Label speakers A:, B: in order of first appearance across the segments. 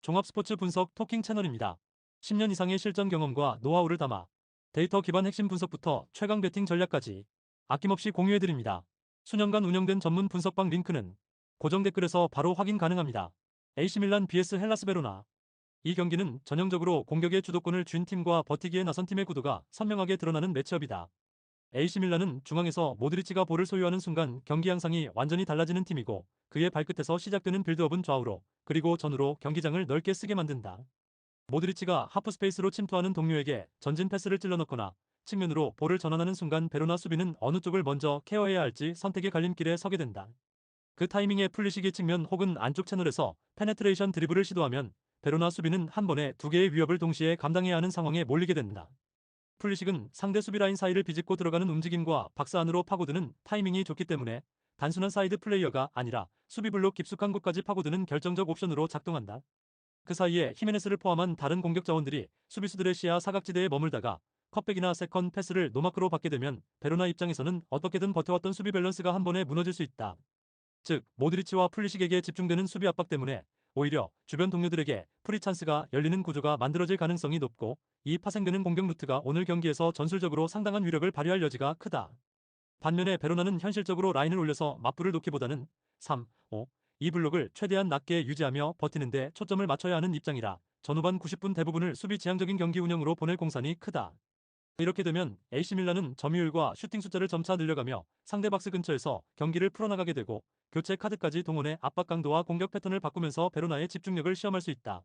A: 종합 스포츠 분석 토킹 채널입니다. 10년 이상의 실전 경험과 노하우를 담아 데이터 기반 핵심 분석부터 최강 배팅 전략까지 아낌없이 공유해드립니다. 수년간 운영된 전문 분석방 링크는 고정 댓글에서 바로 확인 가능합니다. AC 밀란 vs 헬라스 베로나. 이 경기는 전형적으로 공격의 주도권을 쥔 팀과 버티기에 나선 팀의 구도가 선명하게 드러나는 매치업이다. AC 밀란은 중앙에서 모드리치가 볼을 소유하는 순간 경기 양상이 완전히 달라지는 팀이고, 그의 발끝에서 시작되는 빌드업은 좌우로 그리고 전으로 경기장을 넓게 쓰게 만든다. 모드리치가 하프 스페이스로 침투하는 동료에게 전진 패스를 찔러넣거나 측면으로 볼을 전환하는 순간 베로나 수비는 어느 쪽을 먼저 케어해야 할지 선택의 갈림길에 서게 된다. 그 타이밍에 풀리시기 측면 혹은 안쪽 채널에서 페네트레이션 드리블을 시도하면 베로나 수비는 한 번에 두 개의 위협을 동시에 감당해야 하는 상황에 몰리게 된다. 풀리식은 상대 수비 라인 사이를 비집고 들어가는 움직임과 박스 안으로 파고드는 타이밍이 좋기 때문에 단순한 사이드 플레이어가 아니라 수비 블록 깊숙한 곳까지 파고드는 결정적 옵션으로 작동한다. 그 사이에 히메네스를 포함한 다른 공격 자원들이 수비수들의 시야 사각지대에 머물다가 컷백이나 세컨 패스를 노마크로 받게 되면 베로나 입장에서는 어떻게든 버텨왔던 수비 밸런스가 한 번에 무너질 수 있다. 즉, 모드리치와 풀리식에게 집중되는 수비 압박 때문에 오히려 주변 동료들에게 프리 찬스가 열리는 구조가 만들어질 가능성이 높고, 이 파생되는 공격 루트가 오늘 경기에서 전술적으로 상당한 위력을 발휘할 여지가 크다. 반면에 베로나는 현실적으로 라인을 올려서 맞불을 놓기보다는 3, 5, 이 블록을 최대한 낮게 유지하며 버티는데 초점을 맞춰야 하는 입장이라 전후반 90분 대부분을 수비 지향적인 경기 운영으로 보낼 공산이 크다. 이렇게 되면 AC밀란은 점유율과 슈팅 숫자를 점차 늘려가며 상대 박스 근처에서 경기를 풀어나가게 되고, 교체 카드까지 동원해 압박 강도와 공격 패턴을 바꾸면서 베로나의 집중력을 시험할 수 있다.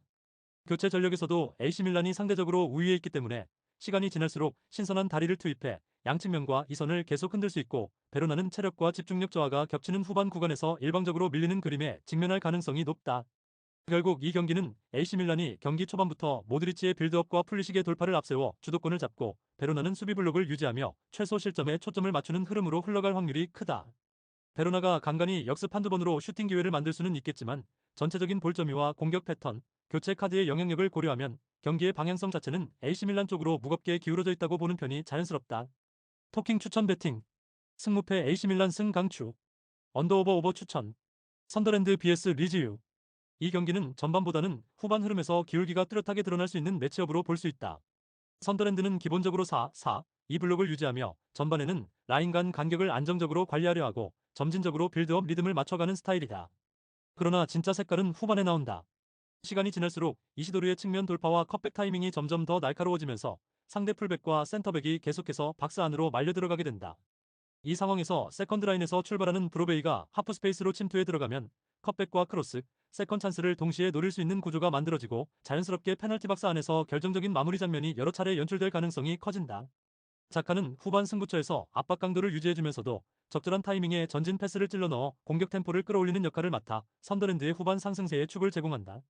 A: 교체 전력에서도 AC밀란이 상대적으로 우위에 있기 때문에 시간이 지날수록 신선한 다리를 투입해 양측면과 이선을 계속 흔들 수 있고, 베로나는 체력과 집중력 저하가 겹치는 후반 구간에서 일방적으로 밀리는 그림에 직면할 가능성이 높다. 결국 이 경기는 AC밀란이 경기 초반부터 모드리치의 빌드업과 풀리식의 돌파를 앞세워 주도권을 잡고, 베로나는 수비 블록을 유지하며 최소 실점에 초점을 맞추는 흐름으로 흘러갈 확률이 크다. 베로나가 간간히 역습 한두 번으로 슈팅 기회를 만들 수는 있겠지만, 전체적인 볼 점유와 공격 패턴, 교체 카드의 영향력을 고려하면 경기의 방향성 자체는 AC밀란 쪽으로 무겁게 기울어져 있다고 보는 편이 자연스럽다. 토킹 추천 배팅. 승무패 AC밀란 승 강추. 언더오버 오버 추천. 선더랜드 vs 리즈유. 이 경기는 전반보다는 후반 흐름에서 기울기가 뚜렷하게 드러날 수 있는 매치업으로 볼 수 있다. 선더랜드는 기본적으로 4, 2 블록을 유지하며 전반에는 라인 간 간격을 안정적으로 관리하려 하고 점진적으로 빌드업 리듬을 맞춰가는 스타일이다. 그러나 진짜 색깔은 후반에 나온다. 시간이 지날수록 이시도르의 측면 돌파와 컷백 타이밍이 점점 더 날카로워지면서 상대 풀백과 센터백이 계속해서 박스 안으로 말려 들어가게 된다. 이 상황에서 세컨드 라인에서 출발하는 브로베이가 하프 스페이스로 침투해 들어가면 컷백과 크로스, 세컨 찬스를 동시에 노릴 수 있는 구조가 만들어지고, 자연스럽게 페널티 박스 안에서 결정적인 마무리 장면이 여러 차례 연출될 가능성이 커진다. 자카는 후반 승부처에서 압박 강도를 유지해주면서도 적절한 타이밍에 전진 패스를 찔러 넣어 공격 템포를 끌어올리는 역할을 맡아 선더랜드의 후반 상승세에 축을 제공한다.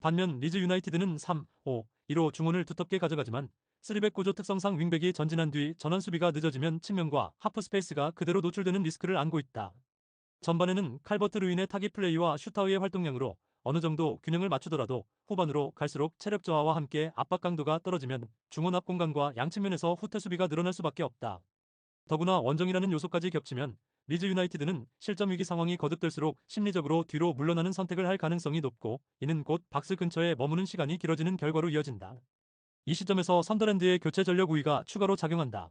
A: 반면 리즈 유나이티드는 3, 5, 2로 중원을 두텁게 가져가지만 3백 구조 특성상 윙백이 전진한 뒤 전환 수비가 늦어지면 측면과 하프 스페이스가 그대로 노출되는 리스크를 안고 있다. 전반에는 칼버트 루인의 타깃 플레이와 슈타우의 활동량으로 어느 정도 균형을 맞추더라도 후반으로 갈수록 체력 저하와 함께 압박 강도가 떨어지면 중원 앞 공간과 양측면에서 후퇴 수비가 늘어날 수밖에 없다. 더구나 원정이라는 요소까지 겹치면 리즈 유나이티드는 실점 위기 상황이 거듭될수록 심리적으로 뒤로 물러나는 선택을 할 가능성이 높고, 이는 곧 박스 근처에 머무는 시간이 길어지는 결과로 이어진다. 이 시점에서 선더랜드의 교체 전력 우위가 추가로 작용한다.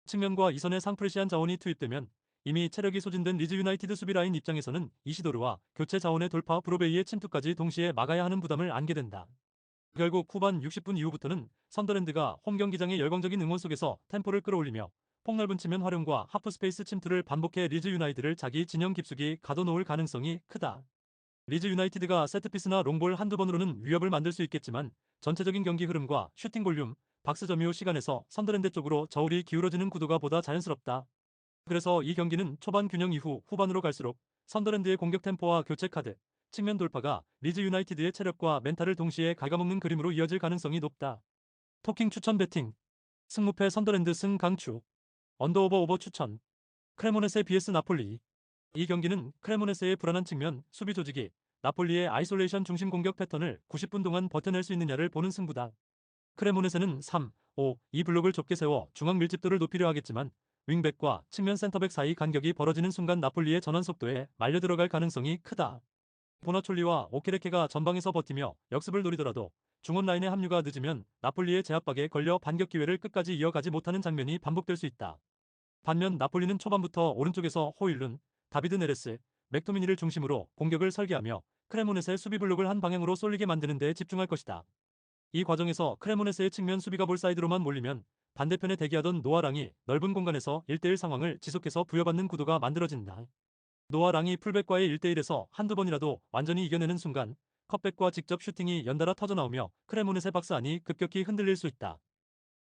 A: 측면과 이선의 상프레시한 자원이 투입되면 이미 체력이 소진된 리즈 유나이티드 수비 라인 입장에서는 이시도르와 교체 자원의 돌파 브로베이의 침투까지 동시에 막아야 하는 부담을 안게 된다. 결국 후반 60분 이후부터는 선더랜드가 홈 경기장의 열광적인 응원 속에서 템포를 끌어올리며 폭넓은 측면 활용과 하프 스페이스 침투를 반복해 리즈 유나이티드를 자기 진영 깊숙이 가둬놓을 가능성이 크다. 리즈 유나이티드가 세트피스나 롱볼 한두 번으로는 위협을 만들 수 있겠지만, 전체적인 경기 흐름과 슈팅 볼륨, 박스 점유 시간에서 선더랜드 쪽으로 저울이 기울어지는 구도가 보다 자연스럽다. 그래서 이 경기는 초반 균형 이후 후반으로 갈수록 선더랜드의 공격 템포와 교체 카드, 측면 돌파가 리즈 유나이티드의 체력과 멘탈을 동시에 갉아먹는 그림으로 이어질 가능성이 높다. 토킹 추천 배팅. 승무패 선더랜드 승 강추. 언더오버 오버 추천. 크레모네세 vs 나폴리. 이 경기는 크레모네세의 불안한 측면, 수비 조직이 나폴리의 아이솔레이션 중심 공격 패턴을 90분 동안 버텨낼 수 있느냐를 보는 승부다. 크레모네세는 3, 5, 2 블록을 좁게 세워 중앙 밀집도를 높이려 하겠지만, 윙백과 측면 센터백 사이 간격이 벌어지는 순간 나폴리의 전환 속도에 말려 들어갈 가능성이 크다. 보나촐리와 오케레케가 전방에서 버티며 역습을 노리더라도 중원 라인의 합류가 늦으면 나폴리의 제압박에 걸려 반격 기회를 끝까지 이어가지 못하는 장면이 반복될 수 있다. 반면 나폴리는 초반부터 오른쪽에서 호일룬, 다비드 네레스, 맥토미니를 중심으로 공격을 설계하며 크레모넷의 수비 블록을 한 방향으로 쏠리게 만드는 데 집중할 것이다. 이 과정에서 크레모네스의 측면 수비가 볼 사이드로만 몰리면 반대편에 대기하던 노아랑이 넓은 공간에서 1대1 상황을 지속해서 부여받는 구도가 만들어진다. 노아랑이 풀백과의 1대1에서 한두 번이라도 완전히 이겨내는 순간 컵백과 직접 슈팅이 연달아 터져나오며 크레모네스의 박스 안이 급격히 흔들릴 수 있다.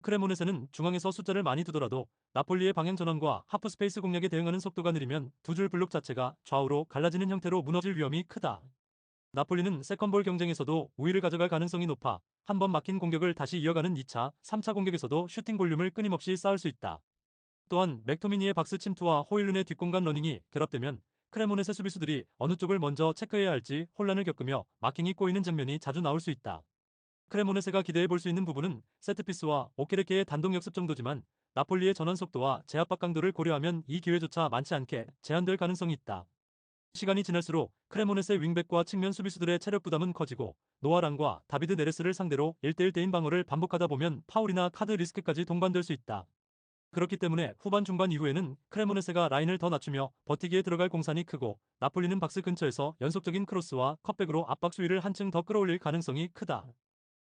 A: 크레모네세는 중앙에서 숫자를 많이 두더라도 나폴리의 방향 전환과 하프 스페이스 공략에 대응하는 속도가 느리면 두 줄 블록 자체가 좌우로 갈라지는 형태로 무너질 위험이 크다. 나폴리는 세컨볼 경쟁에서도 우위를 가져갈 가능성이 높아 한 번 막힌 공격을 다시 이어가는 2차, 3차 공격에서도 슈팅 볼륨을 끊임없이 쌓을 수 있다. 또한 맥토미니의 박스 침투와 호일룬의 뒷공간 러닝이 결합되면 크레모넷의 수비수들이 어느 쪽을 먼저 체크해야 할지 혼란을 겪으며 마킹이 꼬이는 장면이 자주 나올 수 있다. 크레모네세가 기대해 볼 수 있는 부분은 세트피스와 오케레케의 단독 역습 정도지만 나폴리의 전환 속도와 제압박 강도를 고려하면 이 기회조차 많지 않게 제한될 가능성이 있다. 시간이 지날수록 크레모네스의 윙백과 측면 수비수들의 체력 부담은 커지고 노아랑과 다비드 네레스를 상대로 1대1 대인 방어를 반복하다 보면 파울이나 카드 리스크까지 동반될 수 있다. 그렇기 때문에 후반 중반 이후에는 크레모네세가 라인을 더 낮추며 버티기에 들어갈 공산이 크고 나폴리는 박스 근처에서 연속적인 크로스와 컷백으로 압박 수위를 한층 더 끌어올릴 가능성이 크다.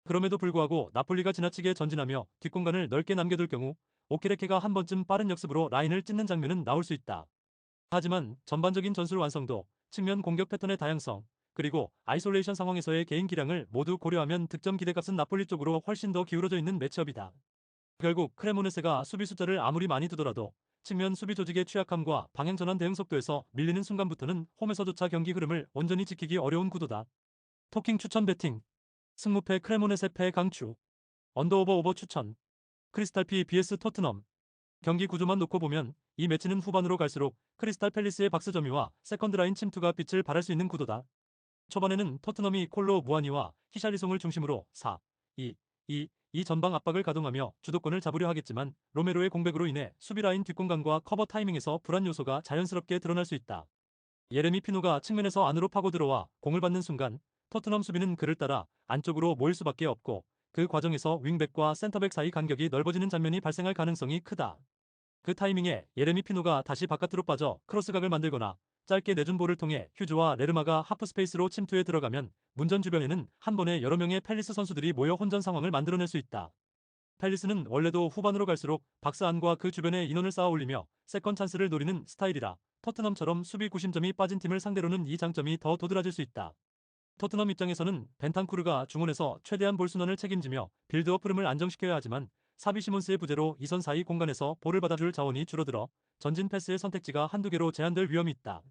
A: 그럼에도 불구하고 나폴리가 지나치게 전진하며 뒷공간을 넓게 남겨둘 경우 오케레케가 한 번쯤 빠른 역습으로 라인을 찢는 장면은 나올 수 있다. 하지만 전반적인 전술 완성도, 측면 공격 패턴의 다양성, 그리고 아이솔레이션 상황에서의 개인 기량을 모두 고려하면 득점 기대값은 나폴리 쪽으로 훨씬 더 기울어져 있는 매치업이다. 결국 크레모네세가 수비 숫자를 아무리 많이 두더라도 측면 수비 조직의 취약함과 방향 전환 대응 속도에서 밀리는 순간부터는 홈에서조차 경기 흐름을 온전히 지키기 어려운 구도다. 토킹 추천 배팅 승무패 크레모네세 패 강추 언더오버 오버 추천 크리스탈 피 vs 토트넘 경기 구조만 놓고 보면 이 매치는 후반으로 갈수록 크리스탈 팰리스의 박스 점유와 세컨드 라인 침투가 빛을 발할 수 있는 구도다. 초반에는 토트넘이 콜로 무아니와 히샬리송을 중심으로 4, 2, 2 전방 압박을 가동하며 주도권을 잡으려 하겠지만 로메로의 공백으로 인해 수비 라인 뒷공간과 커버 타이밍에서 불안 요소가 자연스럽게 드러날 수 있다. 예레미 피노가 측면에서 안으로 파고 들어와 공을 받는 순간 토트넘 수비는 그를 따라 안쪽으로 모일 수밖에 없고 그 과정에서 윙백과 센터백 사이 간격이 넓어지는 장면이 발생할 가능성이 크다. 그 타이밍에 예레미 피노가 다시 바깥으로 빠져 크로스각을 만들거나 짧게 내준 볼을 통해 휴즈와 레르마가 하프 스페이스로 침투해 들어가면 문전 주변에는 한 번에 여러 명의 팰리스 선수들이 모여 혼전 상황을 만들어낼 수 있다. 팰리스는 원래도 후반으로 갈수록 박스 안과 그 주변에 인원을 쌓아 올리며 세컨 찬스를 노리는 스타일이라 토트넘처럼 수비 구심점이 빠진 팀을 상대로는 이 장점이 더 도드라질 수 있다. 토트넘 입장에서는 벤탄쿠르가 중원에서 최대한 볼 순환을 책임지며 빌드업 흐름을 안정시켜야 하지만 사비 시몬스의 부재로 이선 사이 공간에서 볼을 받아줄 자원이 줄어들어 전진 패스의 선택지가 한두 개로 제한될 위험이 있다.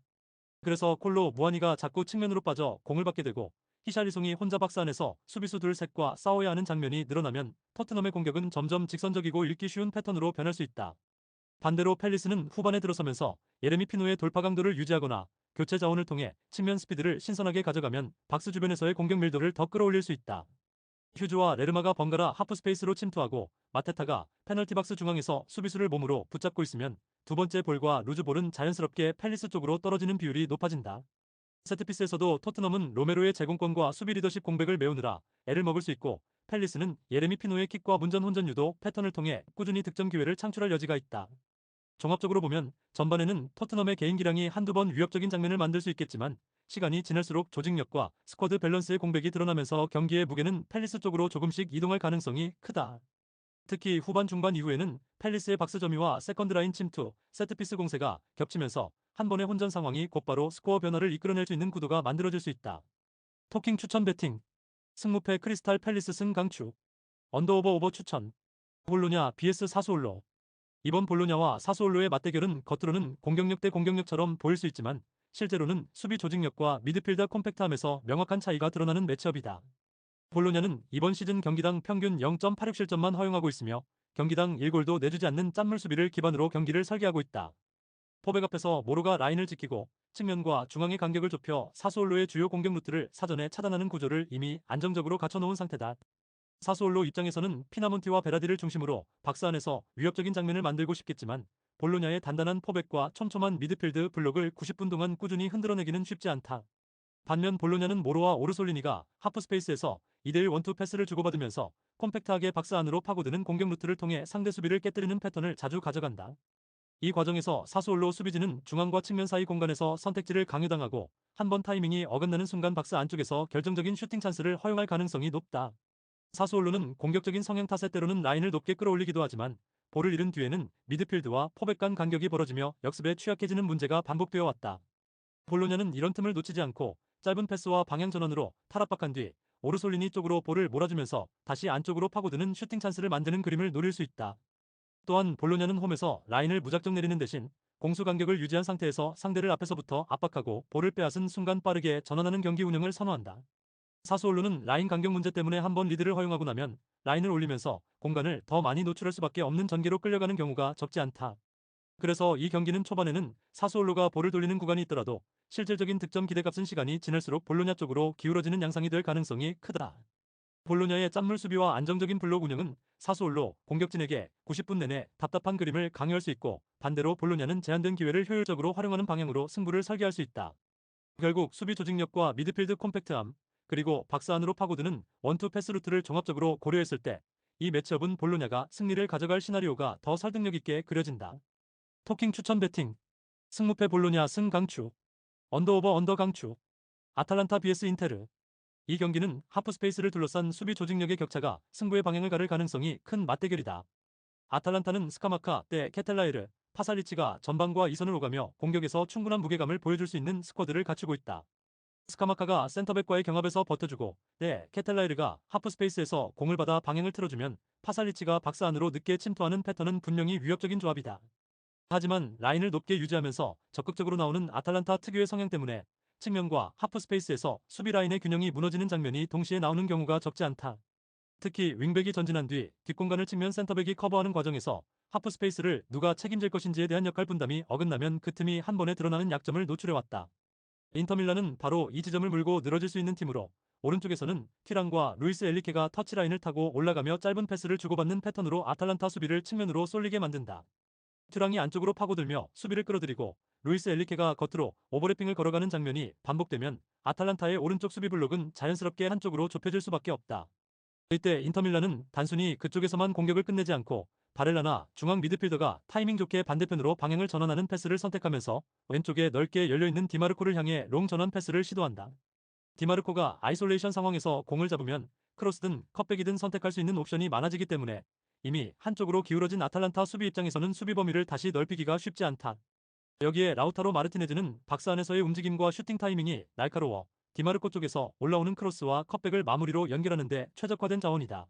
A: 그래서 콜로 무아니가 자꾸 측면으로 빠져 공을 받게 되고 히샬리송이 혼자 박스 안에서 수비수 둘 셋과 싸워야 하는 장면이 늘어나면 토트넘의 공격은 점점 직선적이고 읽기 쉬운 패턴으로 변할 수 있다. 반대로 팰리스는 후반에 들어서면서 예레미 피노의 돌파 강도를 유지하거나 교체 자원을 통해 측면 스피드를 신선하게 가져가면 박스 주변에서의 공격 밀도를 더 끌어올릴 수 있다. 휴즈와 레르마가 번갈아 하프 스페이스로 침투하고 마테타가 페널티 박스 중앙에서 수비수를 몸으로 붙잡고 있으면 두 번째 볼과 루즈볼은 자연스럽게 팰리스 쪽으로 떨어지는 비율이 높아진다. 세트피스에서도 토트넘은 로메로의 제공권과 수비 리더십 공백을 메우느라 애를 먹을 수 있고 팰리스는 예레미 피노의 킥과 문전 혼전 유도 패턴을 통해 꾸준히 득점 기회를 창출할 여지가 있다. 종합적으로 보면 전반에는 토트넘의 개인 기량이 한두 번 위협적인 장면을 만들 수 있겠지만 시간이 지날수록 조직력과 스쿼드 밸런스의 공백이 드러나면서 경기의 무게는 팰리스 쪽으로 조금씩 이동할 가능성이 크다. 특히 후반 중반 이후에는 팰리스의 박스 점유와 세컨드 라인 침투, 세트피스 공세가 겹치면서 한 번의 혼전 상황이 곧바로 스코어 변화를 이끌어낼 수 있는 구도가 만들어질 수 있다. 토킹 추천 배팅 승무패 크리스탈 팰리스 승 강추 언더오버 오버 추천 볼로냐 vs 사수올로 이번 볼로냐와 사수올로의 맞대결은 겉으로는 공격력 대 공격력처럼 보일 수 있지만 실제로는 수비 조직력과 미드필더 콤팩트함에서 명확한 차이가 드러나는 매치업이다. 볼로냐는 이번 시즌 경기당 평균 0.86실점만 허용하고 있으며 경기당 1골도 내주지 않는 짠물 수비를 기반으로 경기를 설계하고 있다. 포백 앞에서 모로가 라인을 지키고 측면과 중앙의 간격을 좁혀 사수올로의 주요 공격 루트를 사전에 차단하는 구조를 이미 안정적으로 갖춰놓은 상태다. 사수올로 입장에서는 피나몬티와 베라디를 중심으로 박스 안에서 위협적인 장면을 만들고 싶겠지만 볼로냐의 단단한 포백과 촘촘한 미드필드 블록을 90분 동안 꾸준히 흔들어내기는 쉽지 않다. 반면 볼로냐는 모로와 오르솔리니가 하프스페이스에서 2대1 원투 패스를 주고받으면서 콤팩트하게 박스 안으로 파고드는 공격 루트를 통해 상대 수비를 깨뜨리는 패턴을 자주 가져간다. 이 과정에서 사수올로 수비진은 중앙과 측면 사이 공간에서 선택지를 강요당하고 한 번 타이밍이 어긋나는 순간 박스 안쪽에서 결정적인 슈팅 찬스를 허용할 가능성이 높다. 사수올로는 공격적인 성향 탓에 때로는 라인을 높게 끌어올리기도 하지만 볼을 잃은 뒤에는 미드필드와 포백 간 간격이 벌어지며 역습에 취약해지는 문제가 반복되어 왔다. 볼로냐는 이런 틈을 놓치지 않고 짧은 패스와 방향 전환으로 탈압박한 뒤 오르솔리니 쪽으로 볼을 몰아주면서 다시 안쪽으로 파고드는 슈팅 찬스를 만드는 그림을 노릴 수 있다. 또한 볼로냐는 홈에서 라인을 무작정 내리는 대신 공수 간격을 유지한 상태에서 상대를 앞에서부터 압박하고 볼을 빼앗은 순간 빠르게 전환하는 경기 운영을 선호한다. 사수올로는 라인 간격 문제 때문에 한번 리드를 허용하고 나면 라인을 올리면서 공간을 더 많이 노출할 수밖에 없는 전개로 끌려가는 경우가 적지 않다. 그래서 이 경기는 초반에는 사수올로가 볼을 돌리는 구간이 있더라도 실질적인 득점 기대값은 시간이 지날수록 볼로냐 쪽으로 기울어지는 양상이 될 가능성이 크다. 볼로냐의 짠물 수비와 안정적인 블록 운영은 사수올로 공격진에게 90분 내내 답답한 그림을 강요할 수 있고, 반대로 볼로냐는 제한된 기회를 효율적으로 활용하는 방향으로 승부를 설계할 수 있다. 결국 수비 조직력과 미드필드 콤팩트함, 그리고 박스 안으로 파고드는 원투 패스 루트를 종합적으로 고려했을 때 이 매치업은 볼로냐가 승리를 가져갈 시나리오가 더 설득력 있게 그려진다. 토킹 추천 배팅. 승무패 볼로냐 승 강추. 언더오버 언더 강추. 아탈란타 vs 인테르. 이 경기는 하프스페이스를 둘러싼 수비 조직력의 격차가 승부의 방향을 가를 가능성이 큰 맞대결이다. 아탈란타는 스카마카 대 케텔라에르, 파살리치가 전방과 이선을 오가며 공격에서 충분한 무게감을 보여줄 수 있는 스쿼드를 갖추고 있다. 스카마카가 센터백과의 경합에서 버텨주고 케텔라에르가 하프스페이스에서 공을 받아 방향을 틀어주면 파살리치가 박스 안으로 늦게 침투하는 패턴은 분명히 위협적인 조합이다. 하지만 라인을 높게 유지하면서 적극적으로 나오는 아탈란타 특유의 성향 때문에 측면과 하프스페이스에서 수비 라인의 균형이 무너지는 장면이 동시에 나오는 경우가 적지 않다. 특히 윙백이 전진한 뒤 뒷공간을 측면 센터백이 커버하는 과정에서 하프스페이스를 누가 책임질 것인지에 대한 역할 분담이 어긋나면 그 틈이 한 번에 드러나는 약점을 노출해왔다. 인터밀란은 바로 이 지점을 물고 늘어질 수 있는 팀으로 오른쪽에서는 튀랑과 루이스 엘리케가 터치라인을 타고 올라가며 짧은 패스를 주고받는 패턴으로 아탈란타 수비를 측면으로 쏠리게 만든다. 튜랑이 안쪽으로 파고들며 수비를 끌어들이고 루이스 엘리케가 겉으로 오버래핑을 걸어가는 장면이 반복되면 아탈란타의 오른쪽 수비 블록은 자연스럽게 한쪽으로 좁혀질 수밖에 없다. 이때 인터밀란은 단순히 그쪽에서만 공격을 끝내지 않고 바렐라나 중앙 미드필더가 타이밍 좋게 반대편으로 방향을 전환하는 패스를 선택하면서 왼쪽에 넓게 열려있는 디마르코를 향해 롱 전환 패스를 시도한다. 디마르코가 아이솔레이션 상황에서 공을 잡으면 크로스든 컷백이든 선택할 수 있는 옵션이 많아지기 때문에 이미 한쪽으로 기울어진 아탈란타 수비 입장에서는 수비 범위를 다시 넓히기가 쉽지 않다. 여기에 라우타로 마르티네즈는 박스 안에서의 움직임과 슈팅 타이밍이 날카로워 디마르코 쪽에서 올라오는 크로스와 컷백을 마무리로 연결하는 데 최적화된 자원이다.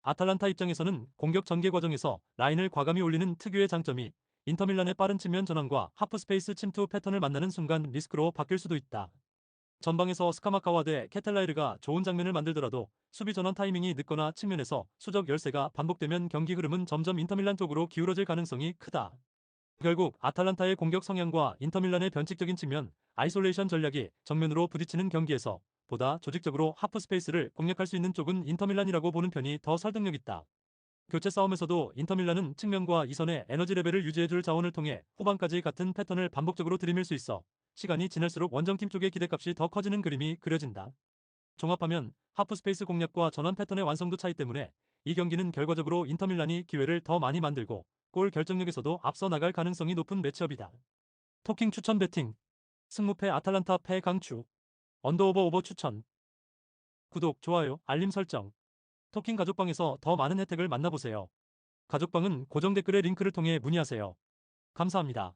A: 아탈란타 입장에서는 공격 전개 과정에서 라인을 과감히 올리는 특유의 장점이 인터밀란의 빠른 측면 전환과 하프스페이스 침투 패턴을 만나는 순간 리스크로 바뀔 수도 있다. 전방에서 스카마카와 케텔라이르가 좋은 장면을 만들더라도 수비 전환 타이밍이 늦거나 측면에서 수적 열세가 반복되면 경기 흐름은 점점 인터밀란 쪽으로 기울어질 가능성이 크다. 결국 아탈란타의 공격 성향과 인터밀란의 변칙적인 측면, 아이솔레이션 전략이 정면으로 부딪히는 경기에서 보다 조직적으로 하프스페이스를 공략할 수 있는 쪽은 인터밀란이라고 보는 편이 더 설득력 있다. 교체 싸움에서도 인터밀란은 측면과 이선의 에너지 레벨을 유지해줄 자원을 통해 후반까지 같은 패턴을 반복적으로 들이밀 수 있어 시간이 지날수록 원정팀 쪽의 기대값이 더 커지는 그림이 그려진다. 종합하면 하프스페이스 공략과 전환 패턴의 완성도 차이 때문에 이 경기는 결과적으로 인터밀란이 기회를 더 많이 만들고 골 결정력에서도 앞서 나갈 가능성이 높은 매치업이다. 토킹 추천 배팅. 승무패 아탈란타 패 강추. 언더오버 오버 추천. 구독, 좋아요, 알림 설정. 토킹 가족방에서 더 많은 혜택을 만나보세요. 가족방은 고정 댓글의 링크를 통해 문의하세요. 감사합니다.